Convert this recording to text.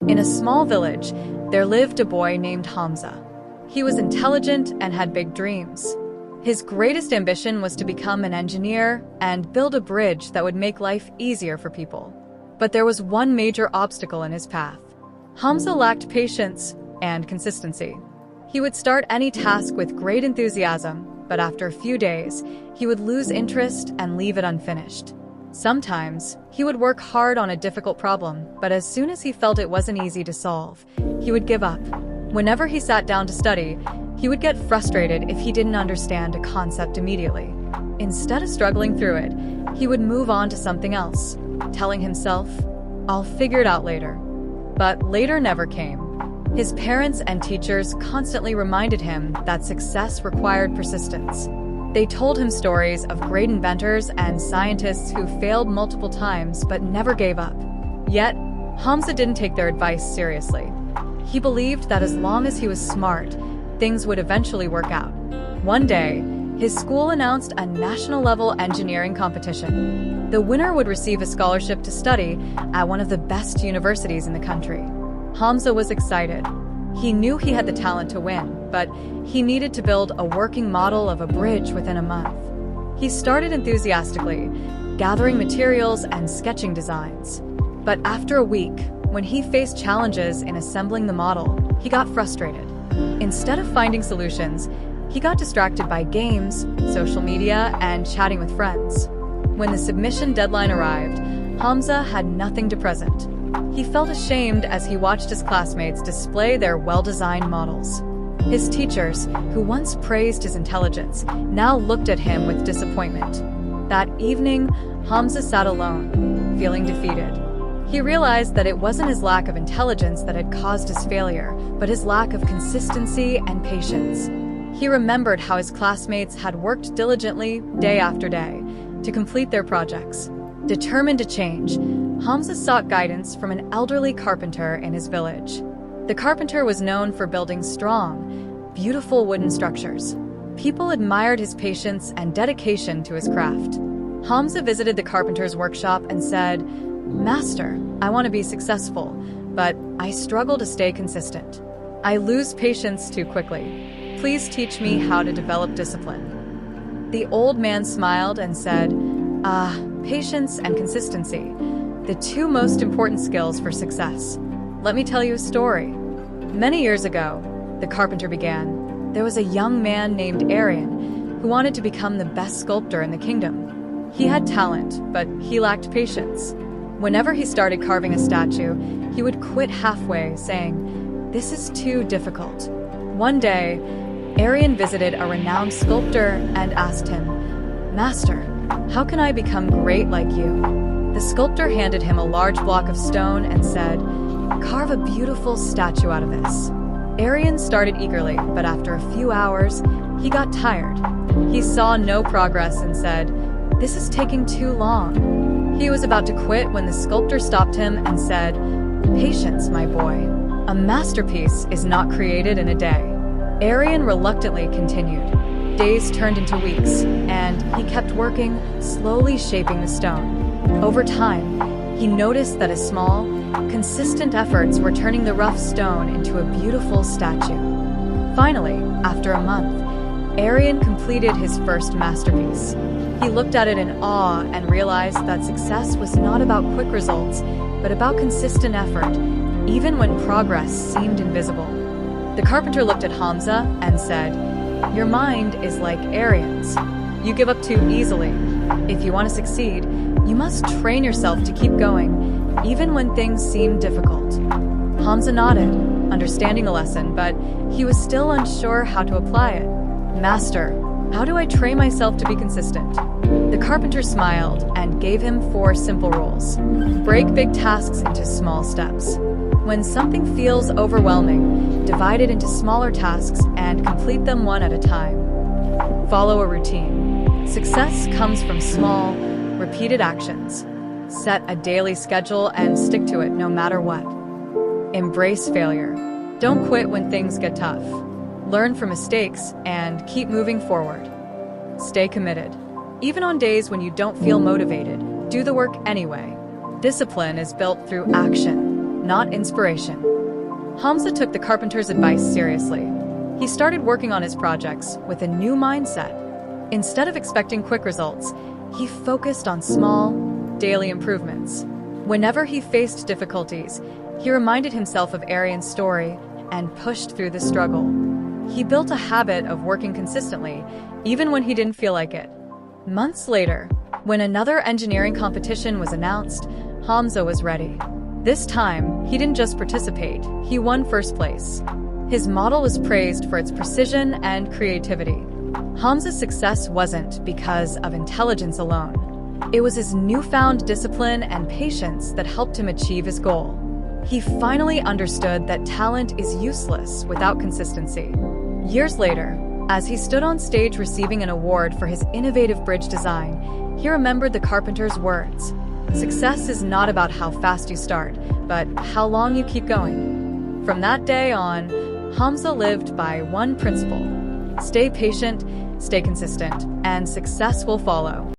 In a small village, there lived a boy named Hamza. He was intelligent and had big dreams. His greatest ambition was to become an engineer and build a bridge that would make life easier for people. But there was one major obstacle in his path. Hamza lacked patience and consistency. He would start any task with great enthusiasm, but after a few days, he would lose interest and leave it unfinished. Sometimes, he would work hard on a difficult problem, but as soon as he felt it wasn't easy to solve, he would give up. Whenever he sat down to study, he would get frustrated if he didn't understand a concept immediately. Instead of struggling through it, he would move on to something else, telling himself, "I'll figure it out later." But later never came. His parents and teachers constantly reminded him that success required persistence. They told him stories of great inventors and scientists who failed multiple times but never gave up. Yet, Hamza didn't take their advice seriously. He believed that as long as he was smart, things would eventually work out. One day, his school announced a national-level engineering competition. The winner would receive a scholarship to study at one of the best universities in the country. Hamza was excited. He knew he had the talent to win, but he needed to build a working model of a bridge within a month. He started enthusiastically, gathering materials and sketching designs. But after a week, when he faced challenges in assembling the model, he got frustrated. Instead of finding solutions, he got distracted by games, social media, and chatting with friends. When the submission deadline arrived, Hamza had nothing to present. He felt ashamed as he watched his classmates display their well-designed models. His teachers, who once praised his intelligence, now looked at him with disappointment. That evening, Hamza sat alone, feeling defeated. He realized that it wasn't his lack of intelligence that had caused his failure, but his lack of consistency and patience. He remembered how his classmates had worked diligently day after day to complete their projects. Determined to change, Hamza sought guidance from an elderly carpenter in his village. The carpenter was known for building strong, beautiful wooden structures. People admired his patience and dedication to his craft. Hamza visited the carpenter's workshop and said, "Master, I want to be successful, but I struggle to stay consistent. I lose patience too quickly. Please teach me how to develop discipline." The old man smiled and said, patience and consistency, the two most important skills for success. Let me tell you a story. Many years ago, the carpenter began, there was a young man named Aryan who wanted to become the best sculptor in the kingdom. He had talent, but he lacked patience. Whenever he started carving a statue, he would quit halfway, saying, "This is too difficult." One day, Aryan visited a renowned sculptor and asked him, "Master, how can I become great like you?" The sculptor handed him a large block of stone and said, "Carve a beautiful statue out of this." Aryan started eagerly, but after a few hours, he got tired. He saw no progress and said, "This is taking too long." He was about to quit when the sculptor stopped him and said, "Patience, my boy. A masterpiece is not created in a day." Aryan reluctantly continued. Days turned into weeks, and he kept working, slowly shaping the stone. Over time, he noticed that his small, consistent efforts were turning the rough stone into a beautiful statue. Finally, after a month, Aryan completed his first masterpiece. He looked at it in awe and realized that success was not about quick results, but about consistent effort, even when progress seemed invisible. The carpenter looked at Hamza and said, "Your mind is like Aryan's. You give up too easily. If you want to succeed, you must train yourself to keep going, even when things seem difficult." Hamza nodded, understanding the lesson, but he was still unsure how to apply it. "Master, how do I train myself to be consistent?" The carpenter smiled and gave him 4 simple rules. Break big tasks into small steps. When something feels overwhelming, divide it into smaller tasks and complete them one at a time. Follow a routine. Success comes from small, repeated actions. Set a daily schedule and stick to it no matter what. Embrace failure. Don't quit when things get tough. Learn from mistakes and keep moving forward. Stay committed. Even on days when you don't feel motivated, do the work anyway. Discipline is built through action. not inspiration. Hamza took the carpenter's advice seriously. He started working on his projects with a new mindset. Instead of expecting quick results, he focused on small, daily improvements. Whenever he faced difficulties, he reminded himself of Aryan's story and pushed through the struggle. He built a habit of working consistently, even when he didn't feel like it. Months later, when another engineering competition was announced, Hamza was ready. This time, he didn't just participate, he won first place. His model was praised for its precision and creativity. Hamza's success wasn't because of intelligence alone. It was his newfound discipline and patience that helped him achieve his goal. He finally understood that talent is useless without consistency. Years later, as he stood on stage receiving an award for his innovative bridge design, he remembered the carpenter's words. Success is not about how fast you start, but how long you keep going. From that day on, Hamza lived by one principle: stay patient, stay consistent, and success will follow.